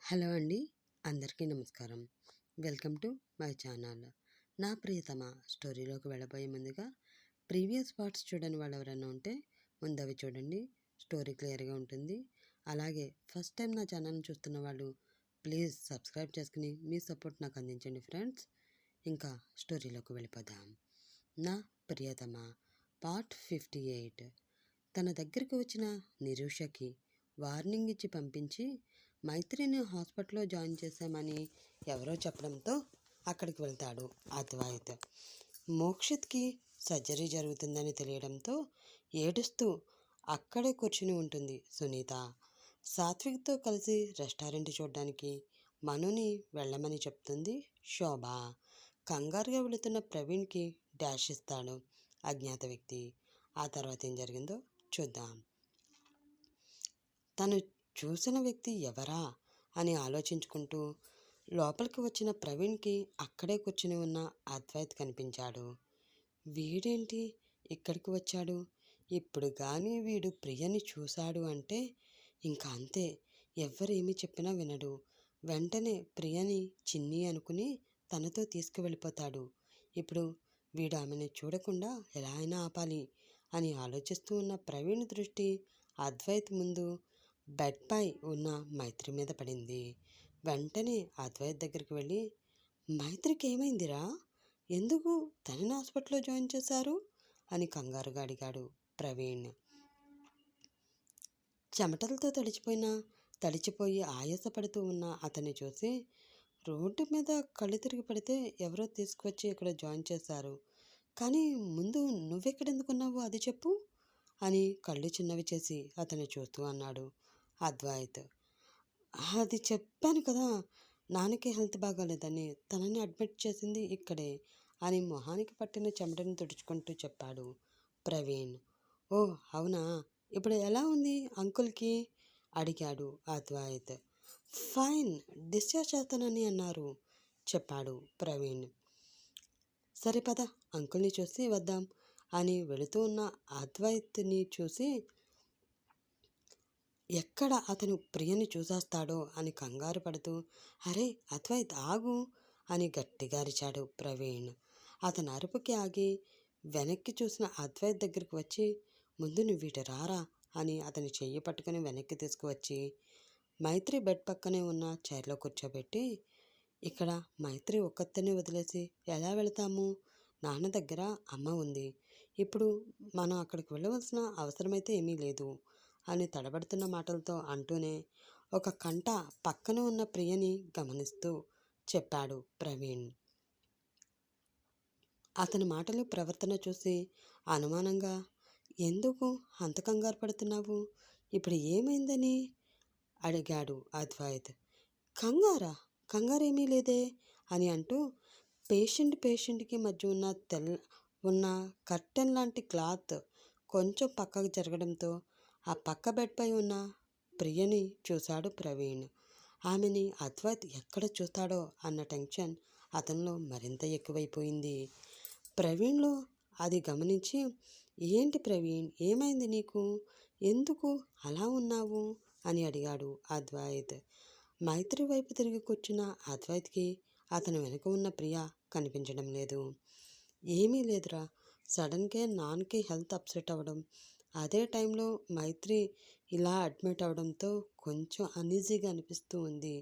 Hello అండి. అందరికీ నమస్కారం. Welcome to my channel. నా ప్రియతమ స్టోరీలోకి వెళ్ళబోయే ముందుగా ప్రీవియస్ పార్ట్స్ చూడని వాళ్ళు ఎవరైనా ఉంటే ముందు అవి చూడండి. స్టోరీ క్లియర్గా ఉంటుంది. అలాగే ఫస్ట్ టైం నా ఛానల్ని చూస్తున్న వాళ్ళు ప్లీజ్ సబ్స్క్రైబ్ చేసుకుని మీ సపోర్ట్ నాకు అందించండి ఫ్రెండ్స్. ఇంకా స్టోరీలోకి వెళ్ళిపోదాం. నా ప్రియతమ పార్ట్ 58. తన దగ్గరికి వచ్చిన నిరూషకి వార్నింగ్ ఇచ్చి పంపించి మైత్రిని హాస్పిటల్లో జాయిన్ చేశామని ఎవరో చెప్పడంతో అక్కడికి వెళ్తాడు అద్వైత్. మోక్షిత్కి సర్జరీ జరుగుతుందని తెలియడంతో ఏడుస్తూ అక్కడే కూర్చుని ఉంటుంది సునీత. సాత్విక్తో కలిసి రెస్టారెంట్ చూడడానికి మనుని వెళ్ళమని చెప్తుంది శోభ. కంగారుగా వెళుతున్న ప్రవీణ్కి డాష్ ఇస్తాడు అజ్ఞాత వ్యక్తి. ఆ తర్వాత ఏం జరిగిందో చూద్దాం. తను చూసిన వ్యక్తి ఎవరా అని ఆలోచించుకుంటూ లోపలికి వచ్చిన ప్రవీణ్కి అక్కడే కూర్చుని ఉన్న అద్వైత్ కనిపించాడు. వీడేంటి ఇక్కడికి వచ్చాడు? ఇప్పుడు కానీ వీడు ప్రియని చూశాడు అంటే ఇంకా అంతే, ఎవ్వరేమి చెప్పినా వినడు. వెంటనే ప్రియని చిన్ని అనుకుని తనతో తీసుకువెళ్ళిపోతాడు. ఇప్పుడు వీడు ఆమెను చూడకుండా ఎలా అయినా ఆపాలి అని ఆలోచిస్తూ ఉన్న ప్రవీణ్ దృష్టి అద్వైత్ ముందు బెడ్పై ఉన్న మైత్రి మీద పడింది. వెంటనే అద్వైత్ దగ్గరికి వెళ్ళి, మైత్రికి ఏమైందిరా? ఎందుకు తనని హాస్పిటల్లో జాయిన్ చేశారు అని కంగారుగా అడిగాడు ప్రవీణ్. చెమటలతో తడిచిపోయి ఆయాసపడుతూ ఉన్న అతన్ని చూసి, రోడ్డు మీద కళ్ళు తిరిగి పడితే ఎవరో తీసుకువచ్చి ఇక్కడ జాయిన్ చేశారు. కానీ ముందు నువ్వెక్కడెందుకున్నావు అది చెప్పు అని కళ్ళు చిన్నవి చేసి అతన్ని చూస్తూ అన్నాడు అద్వైత్. అది చెప్పాను కదా, నాన్నకి హెల్త్ బాగాలేదని తనని అడ్మిట్ చేసింది ఇక్కడే అని మొహానికి పట్టిన చెమటను తుడుచుకుంటూ చెప్పాడు ప్రవీణ్. ఓ అవునా, ఇప్పుడు ఎలా ఉంది అంకుల్కి అడిగాడు అద్వైత్. ఫైన్, డిశ్చార్జ్ చేస్తానని అన్నారు చెప్పాడు ప్రవీణ్. సరే పద అంకుల్ని చూసి వద్దాం అని వెళుతూ ఉన్న అద్వైత్ని చూసి ఎక్కడ అతను ప్రియని చూసేస్తాడో అని కంగారు పడుతూ, అరే అద్వైత్ ఆగు అని గట్టిగా అరిచాడు ప్రవీణ్. అతని అరుపుకి ఆగి వెనక్కి చూసిన అద్వైత్ దగ్గరికి వచ్చి, ముందు నువ్వు ఇటు రారా అని అతని చెయ్యి పట్టుకుని వెనక్కి తీసుకువచ్చి మైత్రి బెడ్ పక్కనే ఉన్న చైర్లో కూర్చోబెట్టి, ఇక్కడ మైత్రి ఒక్కతనే వదిలేసి ఎలా వెళతాము? నాన్న దగ్గర అమ్మ ఉంది. ఇప్పుడు మనం అక్కడికి వెళ్ళవలసిన అవసరమైతే ఏమీ లేదు అని తడబడుతున్న మాటలతో అంటూనే ఒక కంట పక్కన ఉన్న ప్రియని గమనిస్తూ చెప్పాడు ప్రవీణ్. అతని మాటలు ప్రవర్తన చూసి అనుమానంగా, ఎందుకు అంత కంగారు పడుతున్నావు? ఇప్పుడు ఏమైందని అడిగాడు అద్వైత్. కంగారేమీ లేదే అని అంటూ పేషెంట్కి మధ్య ఉన్న కర్టెన్ లాంటి క్లాత్ కొంచెం పక్కకు జరగడంతో ఆ పక్క బెడ్పై ఉన్న ప్రియని చూశాడు ప్రవీణ్. ఆమెని అద్వైత్ ఎక్కడ చూస్తాడో అన్న టెన్షన్ అతనిలో మరింత ఎక్కువైపోయింది. ప్రవీణ్లో అది గమనించి, ఏంటి ప్రవీణ్, ఏమైంది నీకు? ఎందుకు అలా ఉన్నావు అని అడిగాడు అద్వైత్. మైత్రి వైపు తిరిగి కూర్చున్న అద్వైత్కి అతను వెనుక ఉన్న ప్రియ కనిపించడం లేదు. ఏమీ లేదురా, సడన్గా నాన్నకి హెల్త్ అప్సెట్ అవ్వడం, అదే టైంలో మైత్రి ఇలా అడ్మిట్ అవడంతో కొంచెం అనీజీగా అనిపిస్తూ ఉంది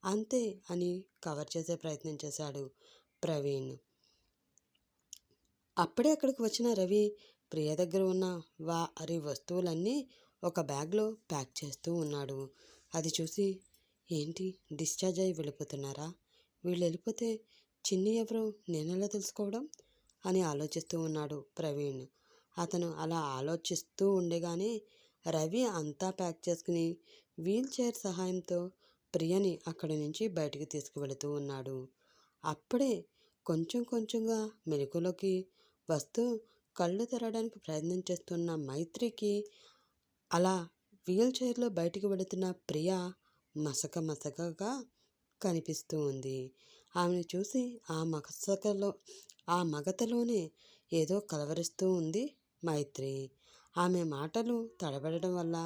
అంతే అని కవర్ చేసే ప్రయత్నం చేశాడు ప్రవీణ్. అప్పుడే అక్కడికి వచ్చిన రవి ప్రియ దగ్గర ఉన్న వారి వస్తువులన్నీ ఒక బ్యాగ్లో ప్యాక్ చేస్తూ ఉన్నాడు. అది చూసి, ఏంటి డిశ్చార్జ్ అయ్యి వెళ్ళిపోతున్నారా? వీళ్ళు వెళ్ళిపోతే చిన్ని ఎవరు నేనెలా తెలుసుకోవడం అని ఆలోచిస్తూ ఉన్నాడు ప్రవీణ్. అతను అలా ఆలోచిస్తూ ఉండగానే రవి అంతా ప్యాక్ చేసుకుని వీల్ చైర్ సహాయంతో ప్రియని అక్కడి నుంచి బయటికి తీసుకువెళుతూ ఉన్నాడు. అప్పుడే కొంచెంగా మెలకులోకి వస్తూ కళ్ళు తెరవడానికి ప్రయత్నం చేస్తున్న మైత్రికి అలా వీల్ చైర్లో బయటికి వెళుతున్న ప్రియ మసకగా కనిపిస్తూ ఉంది. ఆమెను చూసి ఆ మగతలోనే ఏదో కలవరిస్తూ ఉంది మైత్రి. ఆమె మాటలు తడబడడం వల్ల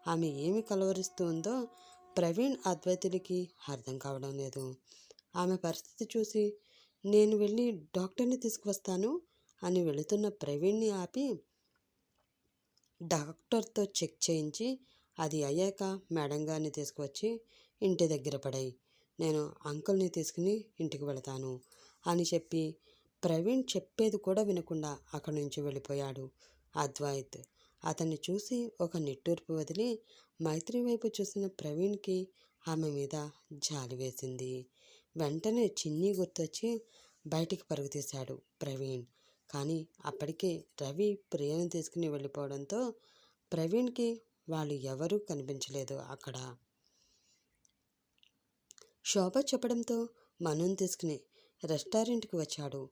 ఆమె ఏమి కలవరిస్తూ ఉందో ప్రవీణ్ అద్వైతులకి అర్థం కావడం లేదు. ఆమె పరిస్థితి చూసి నేను వెళ్ళి డాక్టర్ని తీసుకువస్తాను అని వెళుతున్న ప్రవీణ్ని ఆపి డాక్టర్తో చెక్ చేయించి అది అయ్యాక మేడం గారిని తీసుకువచ్చి ఇంటి దగ్గర పడాయి, నేను అంకుల్ని తీసుకుని ఇంటికి వెళతాను అని చెప్పి ప్రవీణ్ చెప్పేది కూడా వినకుండా అక్కడి నుంచి వెళ్ళిపోయాడు అద్వైత్. అతన్ని చూసి ఒక నిట్టూర్పు వదిలి మైత్రి వైపు చూసిన ప్రవీణ్కి ఆమె మీద జాలి వేసింది. వెంటనే చిన్ని గుర్తొచ్చి బయటికి పరుగు తీశాడు ప్రవీణ్. కానీ అప్పటికే రవి ప్రియను తీసుకుని వెళ్ళిపోవడంతో ప్రవీణ్కి వాళ్ళు ఎవరూ కనిపించలేదు అక్కడ. శోభ చెప్పడంతో మనుని తీసుకుని రెస్టారెంట్కి వచ్చాడు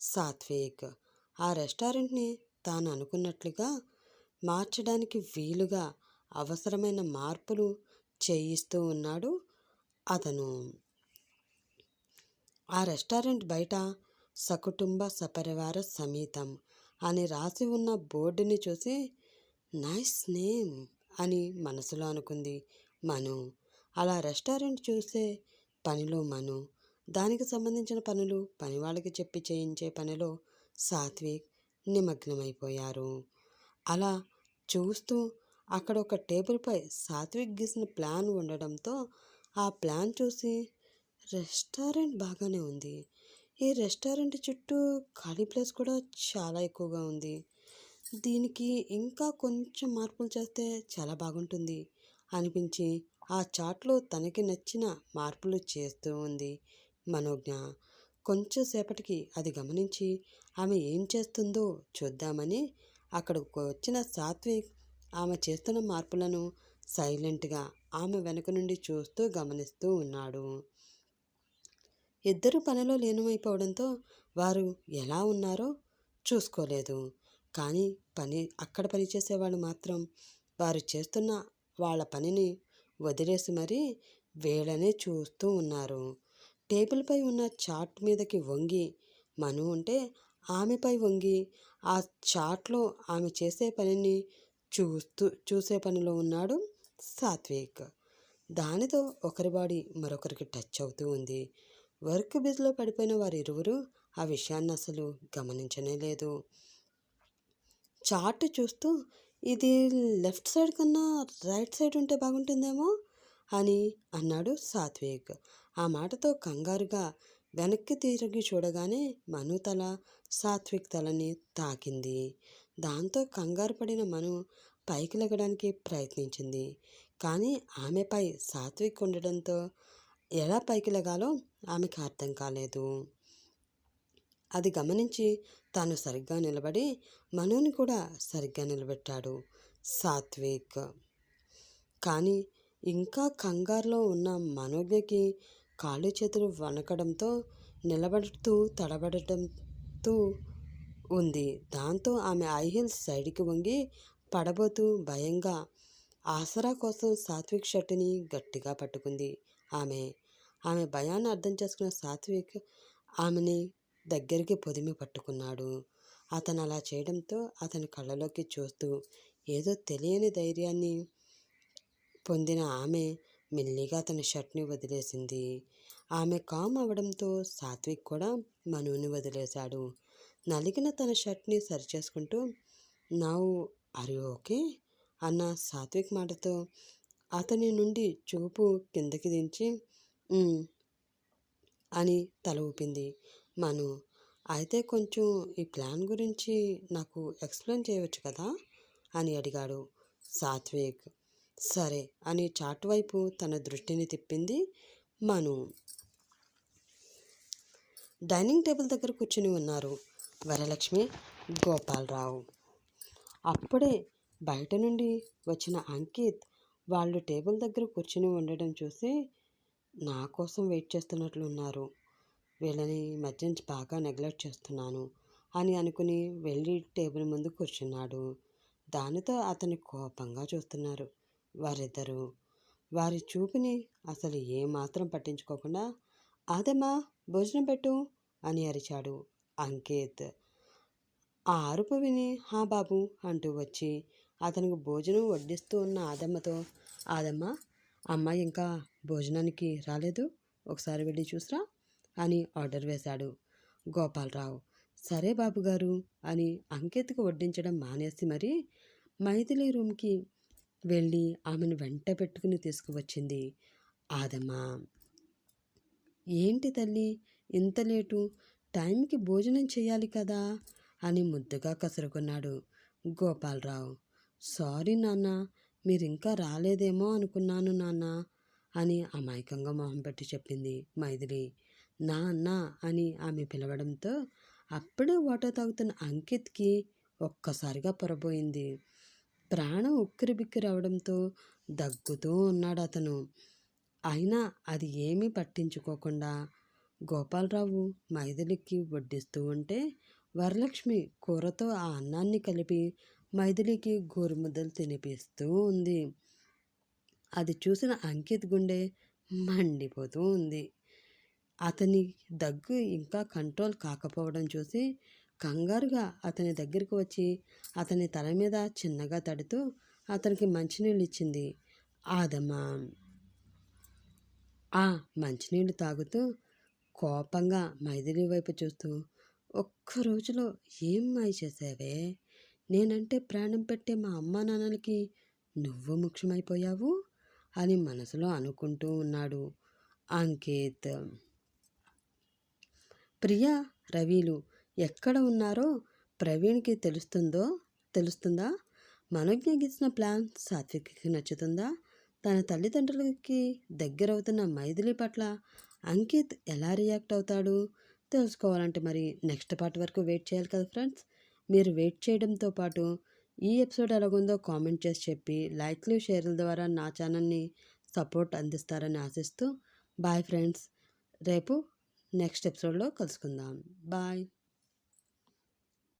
సాత్విక్. ఆ రెస్టారెంట్ని తాను అనుకున్నట్లుగా మార్చడానికి వీలుగా అవసరమైన మార్పులు చేయిస్తూ ఉన్నాడు అతను. ఆ రెస్టారెంట్ బయట సకుటుంబ సపరివార సమేతం అని రాసి ఉన్న బోర్డుని చూసి నైస్ నేమ్ అని మనసులో అనుకుంది మను. అలా రెస్టారెంట్ చూసే పనిలో మను, దానికి సంబంధించిన పనులు పని వాళ్ళకి చెప్పి చేయించే పనిలో సాత్విక్ నిమగ్నమైపోయారు. అలా చూస్తూ అక్కడ ఒక టేబుల్పై సాత్విక్ గీసిన ప్లాన్ ఉండడంతో ఆ ప్లాన్ చూసి రెస్టారెంట్ బాగానే ఉంది, ఈ రెస్టారెంట్ చుట్టూ ఖాళీ ప్లేస్ కూడా చాలా ఎక్కువగా ఉంది, దీనికి ఇంకా కొంచెం మార్పులు చేస్తే చాలా బాగుంటుంది అనిపించి ఆ చాట్లో తనకి నచ్చిన మార్పులు చేస్తూ ఉంది మనోజ్ఞ. కొంచెం సేపటికి అది గమనించి ఆమె ఏం చేస్తుందో చూద్దామని అక్కడికి వచ్చిన సాత్విక్ ఆమె చేస్తున్న మార్పులను సైలెంట్గా ఆమె వెనుక నుండి చూస్తూ గమనిస్తూ ఉన్నాడు. ఇద్దరు పనిలో లీనమైపోవడంతో వారు ఎలా ఉన్నారో చూసుకోలేదు. కానీ అక్కడ పనిచేసేవాళ్ళు మాత్రం వారు చేస్తున్న వాళ్ళ పనిని వదిలేసి మరీ వీళ్ళనే చూస్తూ ఉన్నారు. టేబుల్పై ఉన్న చాట్ మీదకి వంగి మను ఉంటే ఆమెపై వంగి ఆ చాట్లో ఆమె చేసే పనిని చూసే పనిలో ఉన్నాడు సాత్విక్. దానితో ఒకరి బాడీ మరొకరికి టచ్ అవుతూ ఉంది. వర్క్ బిజీలో పడిపోయిన వారిరువురు ఆ విషయాన్ని అసలు గమనించనే లేదు. చార్ట్ చూస్తూ ఇది లెఫ్ట్ సైడ్ కన్నా రైట్ సైడ్ ఉంటే బాగుంటుందేమో అని అన్నాడు సాత్విక్. ఆ మాటతో కంగారుగా వెనక్కి తిరిగి చూడగానే మను తల సాత్విక్ తలని తాకింది. దాంతో కంగారు పడిన మను పైకి లెగడానికి ప్రయత్నించింది. కానీ ఆమెపై సాత్విక్ ఉండడంతో ఎలా పైకి లెగాలో ఆమెకు అర్థం కాలేదు. అది గమనించి తాను సరిగ్గా నిలబడి మనుని కూడా సరిగ్గా నిలబెట్టాడు సాత్విక్. కానీ ఇంకా కంగారులో ఉన్న మనోజ్ఞకి కాళ్ళు చేతులు వణకడంతో నిలబడుతూ తడబడుతూ ఉంది. దాంతో ఆమె ఐ హీల్స్ సైడ్కి వంగి పడబోతూ భయంగా ఆసరా కోసం సాత్విక్ షర్టుని గట్టిగా పట్టుకుంది. ఆమె భయాన్ని అర్థం చేసుకున్న సాత్విక్ ఆమెని దగ్గరికి పొదిమి పట్టుకున్నాడు. అతను అలా చేయడంతో అతని కళ్ళలోకి చూస్తూ ఏదో తెలియని ధైర్యాన్ని పొందిన ఆమె మెల్లిగా తన షర్ట్ని వదిలేసింది. ఆమె కామ్ అవడంతో సాత్విక్ కూడా మనుని వదిలేశాడు. నలిగిన తన షర్ట్ని సరిచేసుకుంటూ నౌ ఆర్ యు ఓకే అన్న సాత్విక్ మాటతో అతని నుండి చూపు కిందకి దించి అని తల ఊపింది మను. అయితే కొంచెం ఈ ప్లాన్ గురించి నాకు ఎక్స్ప్లెయిన్ చేయవచ్చు కదా అని అడిగాడు సాత్విక్. సరే అని చాట్ వైపు తన దృష్టిని తిప్పింది మను. డైనింగ్ టేబుల్ దగ్గర కూర్చుని ఉన్నారు వరలక్ష్మి, గోపాలరావు. అప్పుడే బయట నుండి వచ్చిన అంకిత్ వాళ్ళు టేబుల్ దగ్గర కూర్చుని ఉండడం చూసి నా కోసం వెయిట్ చేస్తున్నట్లు ఉన్నారు, వీళ్ళని మధ్య బాగా నెగ్లెక్ట్ చేస్తున్నాను అని అనుకుని వెళ్ళి టేబుల్ ముందు కూర్చున్నాడు. దానితో అతని కోపంగా చూస్తున్నారు వారిద్దరూ. వారి చూపుని అసలు ఏమాత్రం పట్టించుకోకుండా అదేమ్మా భోజనం పెట్టు అని అరిచాడు అంకిత్. ఆ అరుపు విని హా బాబు అంటూ వచ్చి అతనికి భోజనం వడ్డిస్తూ ఉన్న ఆదమ్మతో ఆదమ్మ అమ్మాయి ఇంకా భోజనానికి రాలేదు, ఒకసారి వెళ్ళి చూసిరా అని ఆర్డర్ వేశాడు గోపాలరావు. సరే బాబుగారు అని అంకిత్కి వడ్డించడం మానేసి మరి మైథిలి రూమ్కి వెళ్ళి ఆమెను వెంట పెట్టుకుని తీసుకువచ్చింది ఆదమ్మ. ఏంటి తల్లి ఇంత లేటు, టైంకి భోజనం చేయాలి కదా అని ముద్దుగా కసురుకున్నాడు గోపాలరావు. సారీ నాన్న, మీరింకా రాలేదేమో అనుకున్నాను నాన్న అని అమాయకంగా మొహం పెట్టి చెప్పింది మైథిలి. నా అన్న అని ఆమె పిలవడంతో అప్పుడే వాటర్ తాగుతున్న అంకిత్కి ఒక్కసారిగా పొరబోయింది. ప్రాణం ఉక్కిరి బిక్కిరి అవడంతో దగ్గుతూ ఉన్నాడు అతను. అయినా అది ఏమీ పట్టించుకోకుండా గోపాలరావు మైథిలికి వడ్డిస్తూ ఉంటే వరలక్ష్మి కూరతో ఆ అన్నాన్ని కలిపి మైథిలికి గోరుముద్దలు తినిపిస్తూ ఉంది. అది చూసిన అంకిత్ గుండె మండిపోతూ ఉంది. అతని దగ్గు ఇంకా కంట్రోల్ కాకపోవడం చూసి కంగారుగా అతని దగ్గరికి వచ్చి అతని తల మీద చిన్నగా తడుతూ అతనికి మంచినీళ్ళు ఇచ్చింది ఆదమ్మ. ఆ మంచినీళ్ళు తాగుతూ కోపంగా మైథిలి వైపు చూస్తూ, ఒక్క రోజులో ఏం మాయ చేసావే, నేనంటే ప్రాణం పెట్టే మా అమ్మా నాన్నలకి నువ్వు ముఖ్యమైపోయావు అని మనసులో అనుకుంటూ ఉన్నాడు అంకిత్. ప్రియా, రవిలు ఎక్కడ ఉన్నారో ప్రవీణ్కి తెలుస్తుందా? మనోజ్ఞ గీసిన ప్లాన్ సాత్విక్కి నచ్చుతుందా? తన తల్లిదండ్రులకి దగ్గరవుతున్న మైథిలి పట్ల అంకిత్ ఎలా రియాక్ట్ అవుతాడు తెలుసుకోవాలంటే మరి నెక్స్ట్ పార్ట్ వరకు వెయిట్ చేయాలి కదా ఫ్రెండ్స్. మీరు వెయిట్ చేయడంతో పాటు ఈ ఎపిసోడ్ ఎలాగుందో కామెంట్ చేసి చెప్పి లైక్లు షేర్ల ద్వారా నా ఛానల్ని సపోర్ట్ అందిస్తారని ఆశిస్తూ బాయ్ ఫ్రెండ్స్. రేపు నెక్స్ట్ ఎపిసోడ్లో కలుసుకుందాం. బాయ్.